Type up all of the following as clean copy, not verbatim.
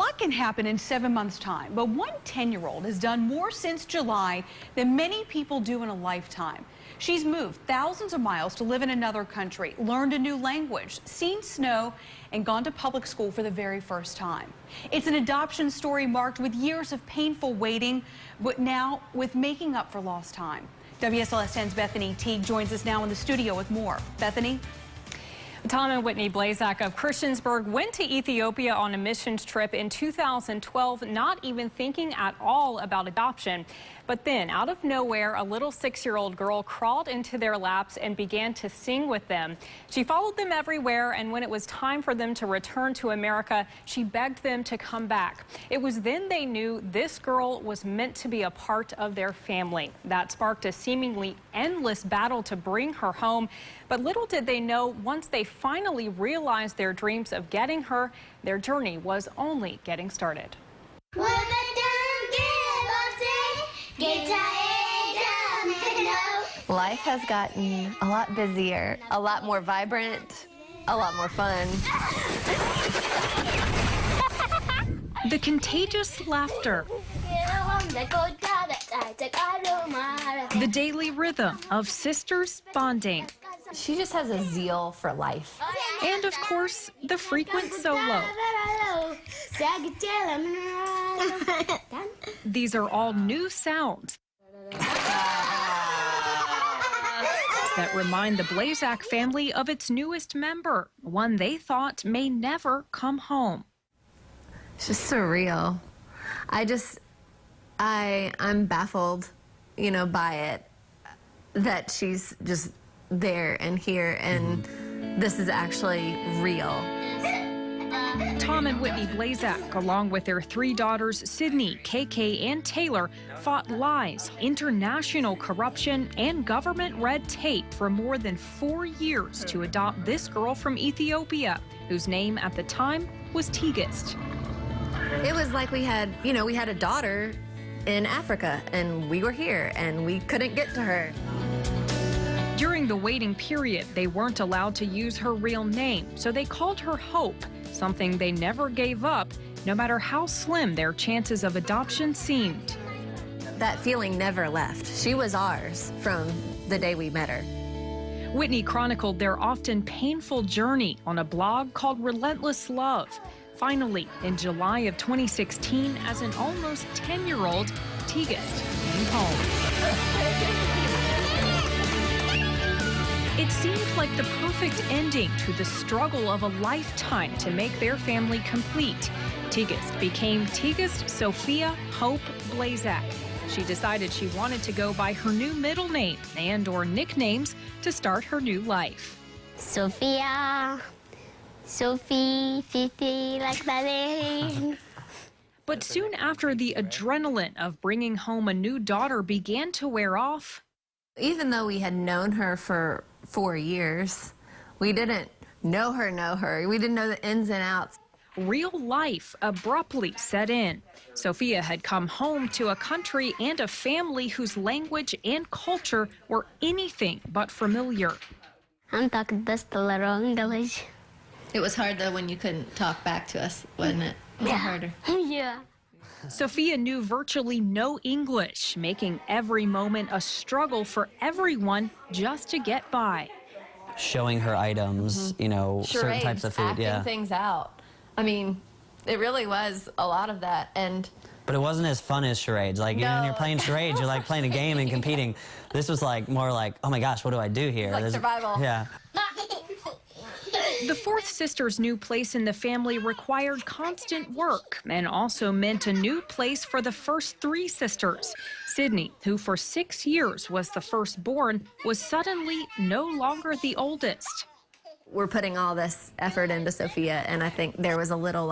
lot can happen in 7 months' time, but one 10-year-old has done more since July than many people do in a lifetime. She's moved thousands of miles to live in another country, learned a new language, seen snow, and gone to public school for the very first time. It's an adoption story marked with years of painful waiting, but now with making up for lost time. WSLS 10's Bethany Teague joins us now in the studio with more. Bethany? Tom and Whitney Blazak of Christiansburg went to Ethiopia on a missions trip in 2012, not even thinking at all about adoption. But then, out of nowhere, a little 6-year-old girl crawled into their laps and began to sing with them. She followed them everywhere, and when it was time for them to return to America, she begged them to come back. It was then they knew this girl was meant to be a part of their family. That sparked a seemingly endless battle to bring her home. But little did they know, once they finally realized their dreams of getting her, their journey was only getting started. Life has gotten a lot busier, a lot more vibrant, a lot more fun. The contagious laughter. The daily rhythm of sisters bonding. She just has a zeal for life. And of course, the frequent solo. These are all new sounds that remind the Blazak family of its newest member, one they thought may never come home. It's just surreal. I'm baffled, by it, that she's just there and here, and this is actually real. Tom and Whitney Blazak, along with their 3 daughters, Sydney, KK, and Taylor, fought lies, international corruption, and government red tape for more than 4 years to adopt this girl from Ethiopia, whose name at the time was Tigist. It was like we had a daughter in Africa, and we were here, and we couldn't get to her. During the waiting period, they weren't allowed to use her real name, so they called her Hope, something they never gave up, no matter how slim their chances of adoption seemed. That feeling never left. She was ours from the day we met her. Whitney chronicled their often painful journey on a blog called Relentless Love. Finally, in July of 2016, as an almost 10-year-old, Tigist came home. It seemed like the perfect ending to the struggle of a lifetime to make their family complete. Tigist became Tigist Sophia Hope Blazak. She decided she wanted to go by her new middle name and/or nicknames to start her new life. Sophia, Sophie, Fifi, like that. But soon after the adrenaline of bringing home a new daughter began to wear off, even though we had known her for 4 years, we didn't know her. We didn't know the ins and outs. Real life abruptly set in. Sophia had come home to a country and a family whose language and culture were anything but familiar. I'm talking just a little English. It was hard, though, when you couldn't talk back to us, wasn't it? It was harder. Yeah. Sophia knew virtually no English, making every moment a struggle for everyone just to get by. Showing her items, certain Charades, types of food. acting things out. I mean, it really was a lot of that. But it wasn't as fun as charades. Like, when you're playing charades, you're like playing a game and competing. This was more like, oh my gosh, what do I do here? It's like survival. Yeah. The fourth sister's new place in the family required constant work and also meant a new place for the first 3 sisters. Sydney, who for 6 years was the firstborn, was suddenly no longer the oldest. We're putting all this effort into Sophia, and I think there was a little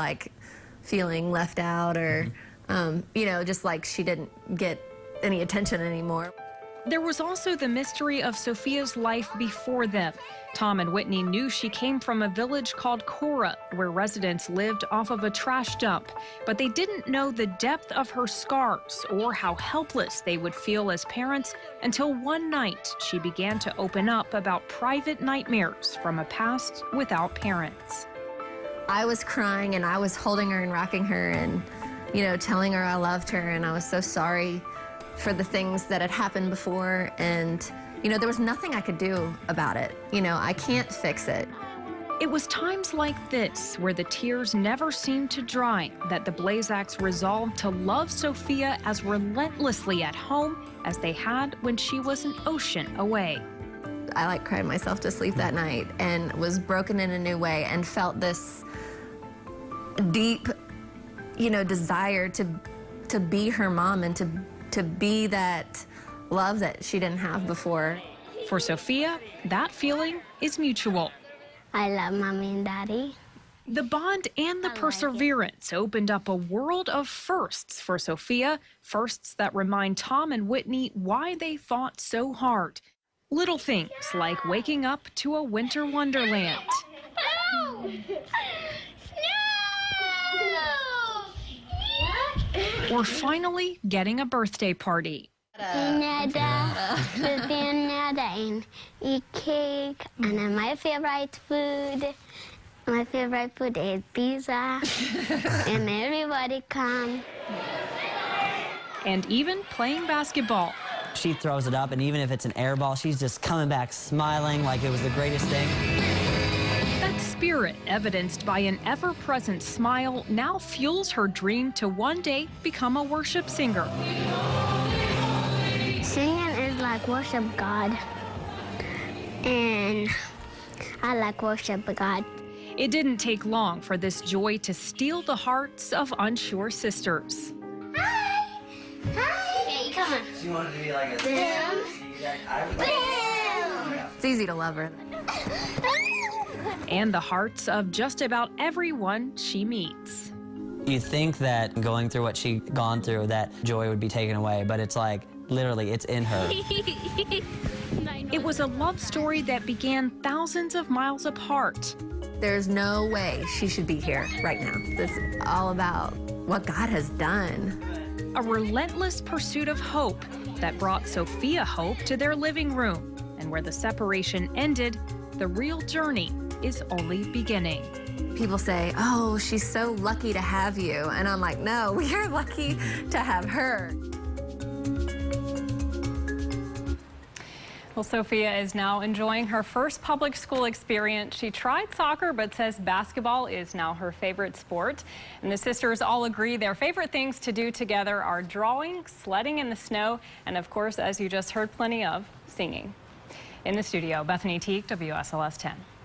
feeling left out, or just like she didn't get any attention anymore. There was also the mystery of Sophia's life before them. Tom and Whitney knew she came from a village called Cora, where residents lived off of a trash dump. But they didn't know the depth of her scars or how helpless they would feel as parents until one night she began to open up about private nightmares from a past without parents. I was crying and I was holding her and rocking her and, you know, telling her I loved her, and I was so sorry for the things that had happened before, and, you know, there was nothing I could do about it. You know, I can't fix it. It was times like this, where the tears never seemed to dry, that the Blazaks resolved to love Sophia as relentlessly at home as they had when she was an ocean away. I like cried myself to sleep that night and was broken in a new way and felt this deep, you know, desire to be her mom and to be that love that she didn't have before. For Sophia, that feeling is mutual. I love Mommy and Daddy. The bond and the perseverance opened up a world of firsts for Sophia, firsts that remind Tom and Whitney why they fought so hard. Little things like waking up to a winter wonderland. Or finally getting a birthday party. Nada, and eat cake, and my favorite food. My favorite food is pizza, and everybody come. And even playing basketball. She throws it up, and even if it's an air ball, she's just coming back smiling like it was the greatest thing. That spirit, evidenced by an ever-present smile, now fuels her dream to one day become a worship singer. Singing is like worship God, and I like worship God. It didn't take long for this joy to steal the hearts of unsure sisters. Hi! Hey, come on. She wanted to be like a... It's easy to love her. And the hearts of just about everyone she meets. You think that going through what she'd gone through, that joy would be taken away, but it's like, literally, it's in her. It was a love story that began thousands of miles apart. There's no way she should be here right now. This is all about what God has done. A relentless pursuit of hope that brought Sophia hope to their living room. And where the separation ended, the real journey is only beginning. People say, oh, she's so lucky to have you. And I'm like, no, we are lucky to have her. Well, Sophia is now enjoying her first public school experience. She tried soccer, but says basketball is now her favorite sport. And the sisters all agree their favorite things to do together are drawing, sledding in the snow, and of course, as you just heard plenty of, singing. In the studio, Bethany Teague, WSLS 10.